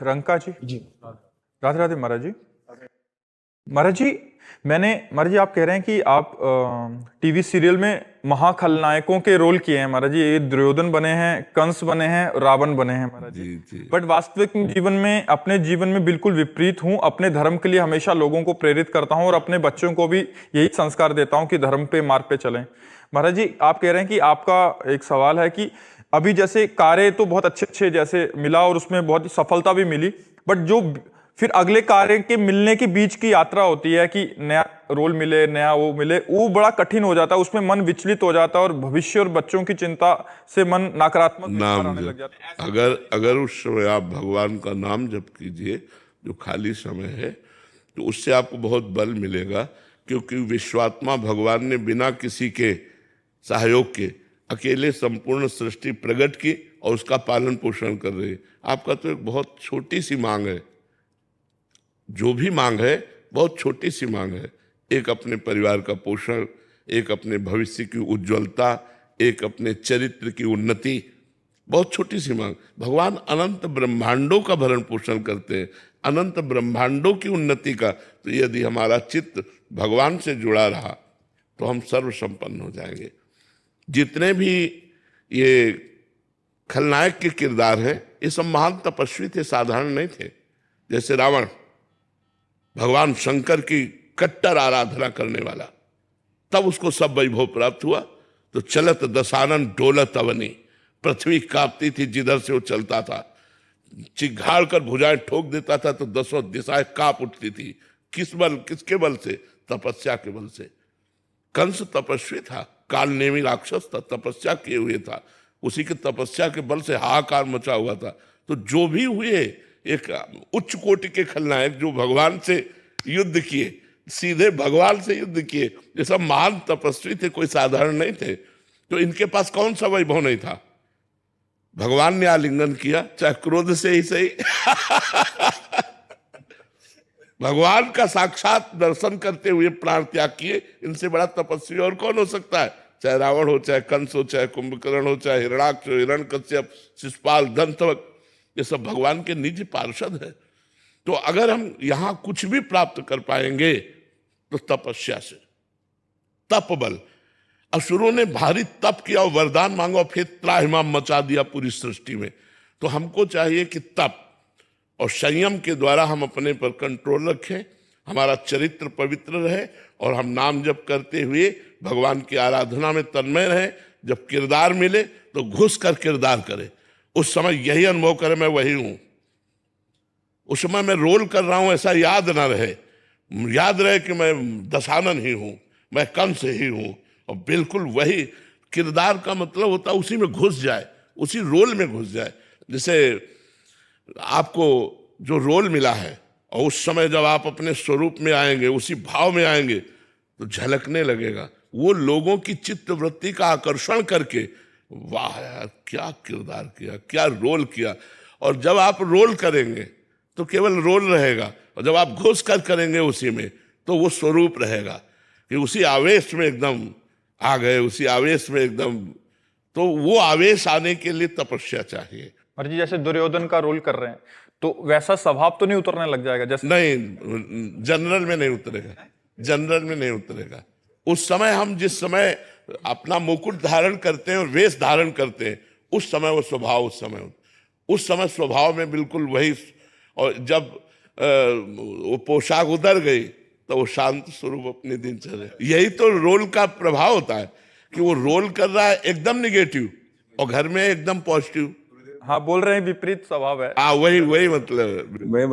रंका जी। जी राधे राधे महाराज जी। महाराज जी, महाराज जी आप कह रहे हैं कि आप टीवी सीरियल में महाखलनायकों के रोल किए हैं महाराज जी। ये दुर्योधन बने हैं, कंस बने हैं, रावण बने हैं महाराज जी। बट वास्तविक जीवन में, अपने जीवन में बिल्कुल विपरीत हूँ। अपने धर्म के लिए हमेशा लोगों को प्रेरित करता हूँ और अपने बच्चों को भी यही संस्कार देता हूँ कि धर्म पे, मार्ग पे चलें। महाराज जी आप कह रहे हैं कि आपका एक सवाल है कि अभी जैसे कार्य तो बहुत अच्छे अच्छे जैसे मिला और उसमें बहुत सफलता भी मिली, बट जो फिर अगले कार्य के मिलने के बीच की यात्रा होती है कि नया रोल मिले, नया वो मिले, वो बड़ा कठिन हो जाता है। उसमें मन विचलित हो जाता है और भविष्य और बच्चों की चिंता से मन नकारात्मक विचार आने लग जाता है। अगर उस समय आप भगवान का नाम जप कीजिए, जो खाली समय है, तो उससे आपको बहुत बल मिलेगा। क्योंकि विश्वात्मा भगवान ने बिना किसी के सहयोग के अकेले संपूर्ण सृष्टि प्रकट की और उसका पालन पोषण कर रही है। आपका तो एक बहुत छोटी सी मांग है, जो भी मांग है बहुत छोटी सी मांग है। एक अपने परिवार का पोषण, एक अपने भविष्य की उज्ज्वलता, एक अपने चरित्र की उन्नति, बहुत छोटी सी मांग। भगवान अनंत ब्रह्मांडों का भरण पोषण करते हैं, अनंत ब्रह्मांडों की उन्नति का। तो यदि हमारा चित्त भगवान से जुड़ा रहा तो हम सर्व संपन्न हो जाएंगे। जितने भी ये खलनायक के किरदार हैं, ये सब महान तपस्वी थे, साधारण नहीं थे। जैसे रावण, भगवान शंकर की कट्टर आराधना करने वाला, तब उसको सब वैभव प्राप्त हुआ। तो चलत दशानन डोलत अवनी, पृथ्वी कांपती थी जिधर से वो चलता था। चिघाड़ कर भुजाएं ठोक देता था तो दसों दिशाएं कांप उठती थी। किस बल, किसके बल से? तपस्या के बल से। कंस तपस्वी था, काल नेमी राक्षस था, तपस्या किए हुए था, उसी की तपस्या के बल से हाहाकार मचा हुआ था। तो जो भी हुए, एक उच्च कोटि के खलनायक जो भगवान से युद्ध किए, सीधे भगवान से युद्ध किए, ये सब महान तपस्वी थे, कोई साधारण नहीं थे। तो इनके पास कौन सा वैभव नहीं था? भगवान ने आलिंगन किया, चाहे क्रोध से ही सही भगवान का साक्षात दर्शन करते हुए प्राण त्याग किए। इनसे बड़ा तपस्वी और कौन हो सकता है? चाहे रावण हो, चाहे कंस हो, चाहे कुंभकर्ण हो, चाहे हिरणाक्ष हो, हिरण्यकश्यप, शिशुपाल, दंतवक्र, ये सब भगवान के निज पार्षद है। तो अगर हम यहां कुछ भी प्राप्त कर पाएंगे तो तपस्या से, तप बल। असुरों ने भारी तप किया और वरदान मांगा और फिर त्राहिमाम मचा दिया पूरी सृष्टि में। तो हमको चाहिए कि तप और संयम के द्वारा हम अपने पर कंट्रोल रखें, हमारा चरित्र पवित्र रहे और हम नाम जप करते हुए भगवान की आराधना में तन्मय रहे। जब किरदार मिले तो घुस कर किरदार करें। उस समय यही अनुभव करें मैं वही हूं, उस समय मैं रोल कर रहा हूं ऐसा याद ना रहे। याद रहे कि मैं दशानन ही हूं, मैं कंस ही हूं। और बिल्कुल वही किरदार का मतलब होता है उसी में घुस जाए, उसी रोल में घुस जाए। जैसे आपको जो रोल मिला है और उस समय जब आप अपने स्वरूप में आएंगे, उसी भाव में आएंगे, तो झलकने लगेगा। वो लोगों की चित्त वृत्ति का आकर्षण करके, वाह यार क्या किरदार किया, क्या रोल किया। और जब आप रोल करेंगे तो केवल रोल रहेगा, और जब आप घुस कर करेंगे उसी में तो वो स्वरूप रहेगा कि उसी आवेश में एकदम आ गए, उसी आवेश में एकदम। तो वो आवेश आने के लिए तपस्या चाहिए। और जी जैसे दुर्योधन का रोल कर रहे हैं तो वैसा स्वभाव तो नहीं उतरने लग जाएगा? जैसे नहीं, जनरल में नहीं उतरेगा, जनरल में नहीं उतरेगा। उस समय हम जिस समय अपना मुकुट धारण करते हैं और वेश धारण करते हैं, उस समय वो स्वभाव, उस समय स्वभाव में बिल्कुल वही। और जब वो पोशाक उतर गई तो वो शांत स्वरूप अपने दिन चले। यही तो रोल का प्रभाव होता है कि वो रोल कर रहा है एकदम निगेटिव और घर में एकदम पॉजिटिव। हाँ, बोल रहे हैं विपरीत स्वभाव है। हाँ, वही मतलब। मैं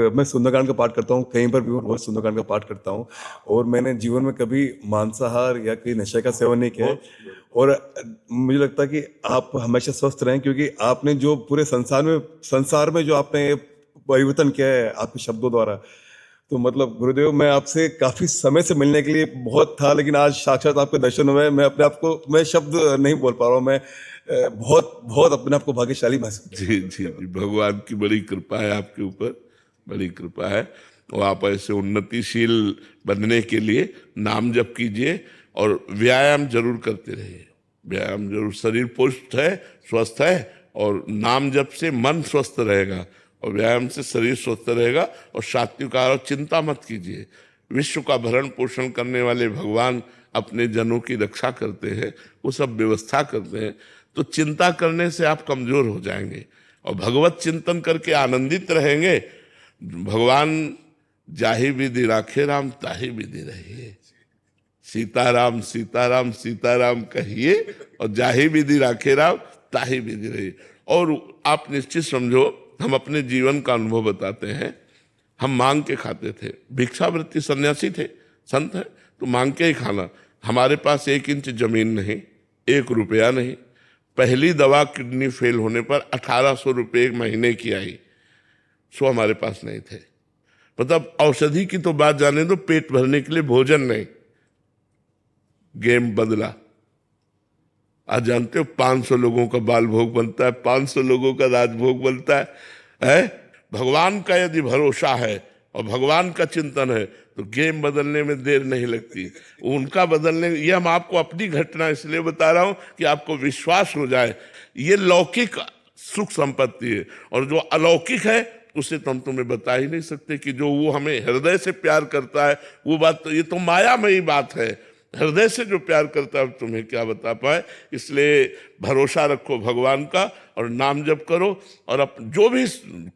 मैं सुंदरकांड का पाठ करता हूँ, कहीं पर भी बहुत सुंदरकांड का पाठ करता हूँ। और मैंने जीवन में कभी मांसाहार या कोई नशे का सेवन नहीं किया है। और मुझे लगता है कि आप हमेशा स्वस्थ रहें, क्योंकि आपने जो पूरे संसार में जो आपने परिवर्तन किया है आपके शब्दों द्वारा, तो मतलब गुरुदेव, मैं आपसे काफी समय से मिलने के लिए बहुत था, लेकिन आज साक्षात आपके दर्शन हुए। मैं अपने आप को, मैं शब्द नहीं बोल पा रहा हूँ। मैं बहुत अपने आप को भाग्यशाली महसूस। जी, भगवान की बड़ी कृपा है आपके ऊपर, बड़ी कृपा है। और आप ऐसे उन्नतिशील बनने के लिए नाम जप कीजिए और व्यायाम जरूर करते रहिए। व्यायाम जरूर, शरीर पुष्ट है, स्वस्थ है, और नाम जप से मन स्वस्थ रहेगा और व्यायाम से शरीर स्वस्थ रहेगा। और सात्विक आहार, और चिंता मत कीजिए। विश्व का भरण पोषण करने वाले भगवान अपने जनों की रक्षा करते हैं, वो सब व्यवस्था करते हैं। तो चिंता करने से आप कमजोर हो जाएंगे और भगवत चिंतन करके आनंदित रहेंगे। भगवान जाहि विधि राखे राम ताहि विधि रहिए। सीताराम सीताराम सीताराम कहिए और जाहि विधि राखे राम ताहि विधि रहिए। और आप निश्चित समझो, हम अपने जीवन का अनुभव बताते हैं। हम मांग के खाते थे, भिक्षावृत्ति सन्यासी थे, संत है तो मांग के ही खाना। हमारे पास 1 इंच जमीन नहीं, 1 रुपया नहीं। पहली दवा किडनी फेल होने पर 1800 रुपये 1 महीने की आई, सो हमारे पास नहीं थे। मतलब औषधि की तो बात जाने दो, पेट भरने के लिए भोजन नहीं। गेम बदला। आज जानते हो 500 लोगों का बाल भोग बनता है, 500 लोगों का राजभोग बनता है? भगवान का यदि भरोसा है और भगवान का चिंतन है तो गेम बदलने में देर नहीं लगती। उनका बदलने, ये हम आपको अपनी घटना इसलिए बता रहा हूं कि आपको विश्वास हो जाए। ये लौकिक सुख संपत्ति है, और जो अलौकिक है उसे तो हम तुम्हें बता ही नहीं सकते कि जो वो हमें हृदय से प्यार करता है वो बात तो, ये तो मायामयी बात है। हृदय से जो प्यार करता है तुम्हें क्या बता पाए। इसलिए भरोसा रखो भगवान का और नाम जप करो। और जो भी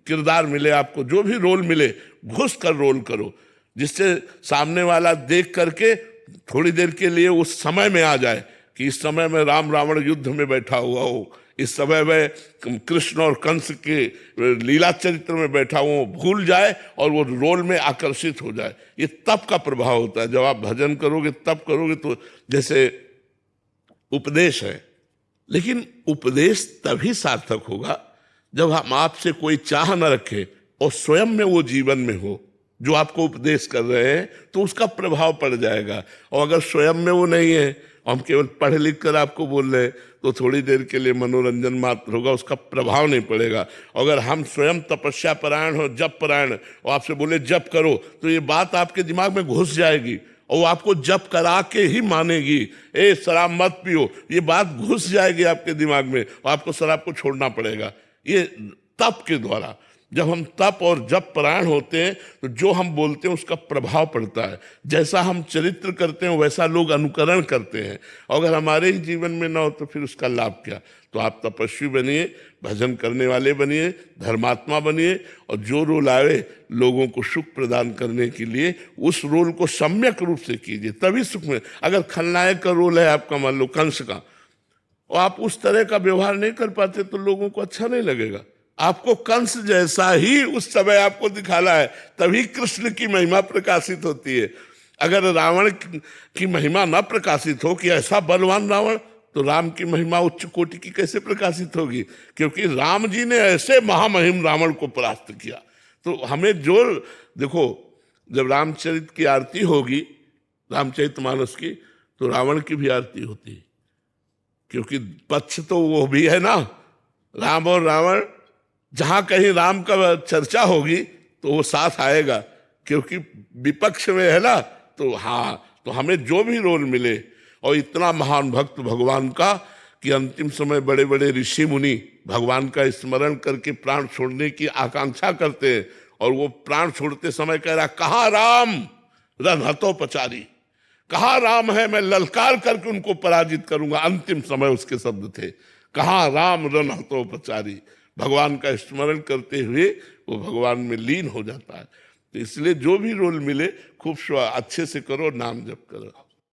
किरदार मिले आपको, जो भी रोल मिले, घुस कर रोल करो, जिससे सामने वाला देख करके थोड़ी देर के लिए उस समय में आ जाए कि इस समय में राम रावण युद्ध में बैठा हुआ हो, इस समय में कृष्ण और कंस के लीला चरित्र में बैठा हुआ, भूल जाए और वो रोल में आकर्षित हो जाए। ये तप का प्रभाव होता है। जब आप भजन करोगे, तप करोगे, तो जैसे उपदेश है, लेकिन उपदेश तभी सार्थक होगा जब हम आपसे कोई चाह न रखे और स्वयं में वो जीवन में हो। जो आपको उपदेश कर रहे हैं तो उसका प्रभाव पड़ जाएगा। और अगर स्वयं में वो नहीं है, हम केवल पढ़ लिख कर आपको बोल रहे हैं, तो थोड़ी देर के लिए मनोरंजन मात्र होगा, उसका प्रभाव नहीं पड़ेगा। अगर हम स्वयं तपस्या परायण हो, जप परायण, और आपसे बोले जप करो, तो ये बात आपके दिमाग में घुस जाएगी और आपको जप करा के ही मानेगी। शराब मत पियो, ये बात घुस जाएगी आपके दिमाग में और आपको शराब को छोड़ना पड़ेगा। ये तप के द्वारा, जब हम तप और जप परायण होते हैं तो जो हम बोलते हैं उसका प्रभाव पड़ता है। जैसा हम चरित्र करते हैं वैसा लोग अनुकरण करते हैं। अगर हमारे ही जीवन में ना हो तो फिर उसका लाभ क्या। तो आप तपस्वी बनिए, भजन करने वाले बनिए, धर्मात्मा बनिए, और जो रोल आए लोगों को सुख प्रदान करने के लिए उस रोल को सम्यक रूप से कीजिए, तभी सुख में। अगर खलनायक का रोल है आपका, मान लो कंस का, और आप उस तरह का व्यवहार नहीं कर पाते तो लोगों को अच्छा नहीं लगेगा। आपको कंस जैसा ही उस समय आपको दिखाना है, तभी कृष्ण की महिमा प्रकाशित होती है। अगर रावण की महिमा न प्रकाशित हो कि ऐसा बलवान रावण, तो राम की महिमा उच्च कोटि की कैसे प्रकाशित होगी। क्योंकि राम जी ने ऐसे महामहिम रावण को परास्त किया। तो हमें जो देखो, जब रामचरित की आरती होगी, रामचरितमानस की, तो रावण की भी आरती होती है। क्योंकि पक्ष तो वो भी है ना, राम और रावण। जहां कहीं राम का चर्चा होगी तो वो साथ आएगा, क्योंकि विपक्ष में है ना। तो हाँ, तो हमें जो भी रोल मिले, और इतना महान भक्त भगवान का कि अंतिम समय बड़े बड़े ऋषि मुनि भगवान का स्मरण करके प्राण छोड़ने की आकांक्षा करते हैं, और वो प्राण छोड़ते समय कह रहा, कहाँ राम रणहतोपचारी, कहाँ राम है, मैं ललकार करके उनको पराजित करूंगा। अंतिम समय उसके शब्द थे, कहाँ राम रणहतोपचारी। भगवान का स्मरण करते हुए वो भगवान में लीन हो जाता है। तो इसलिए जो भी रोल मिले खूब अच्छे से करो, नाम जप करो।